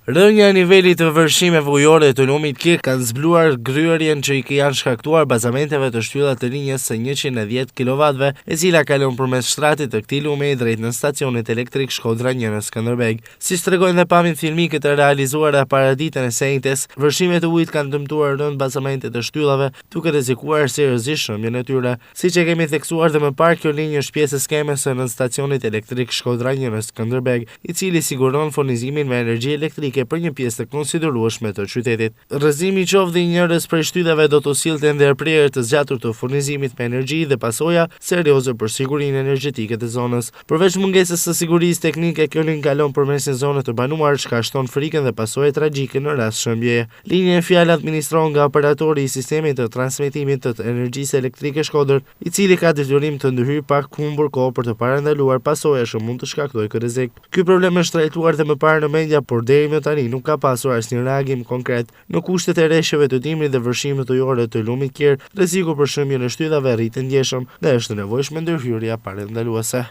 Rënja e nivelit të vërshimeve ujore të lumit Kirk kanë zbuluar gryerjen që i janë shkaktuar bazamenteve të shtylla të linjës së 110 kW, e cila kalon përmes shtratit të këtij lumi drejt në stacionit elektrik Shkodra 1 në Skënderbeg. Si tregojnë dhe pamjet filmike të realizuara para ditën e sejtes, vërshimet e ujit kanë dëmtuar rënd bazamentet e shtyllave, duke rrezikuar seriozisht shëmbjen e tyre. Siç e kemi theksuar dhe më parë, kjo linjë është pjesë e skemës së nën stacionit elektrik Shkodra 1 në Skënderbeg, i cili siguron furnizimin me energji elektrike për një pjesë të konsiderueshme të qytetit. Rrëzimi i qoftë i njërës prej shtyllave do të sillte ndërprerje të zgjatur të furnizimit me energji dhe pasoja serioze për sigurinë energjetike të zonës. Përveç mungesës së sigurisë teknike, kjo linjë kalon përmes një zone të banuar, që shton frikën dhe pasojë tragjike në rast shëmbjeje. Linja e fjalë administrohet nga operatori i sistemit të transmetimit të energjisë elektrike Shkodër, i cili ka detyrim të ndërhyjë pak humbur kohë për të parandaluar pasoja që mund të shkaktojë ky rrezik. Ky problem është trajtuar dhe më parë në media, por deri më tani nuk ka pasur asnjë reagim konkret. Në kushtet e rreshjeve të dimrit dhe vërshimit ujore të lumit Kirk, rreziku për shëmbjen e shtyllave rritet ndjeshëm dhe është nevojshme ndërhyrja parandaluese.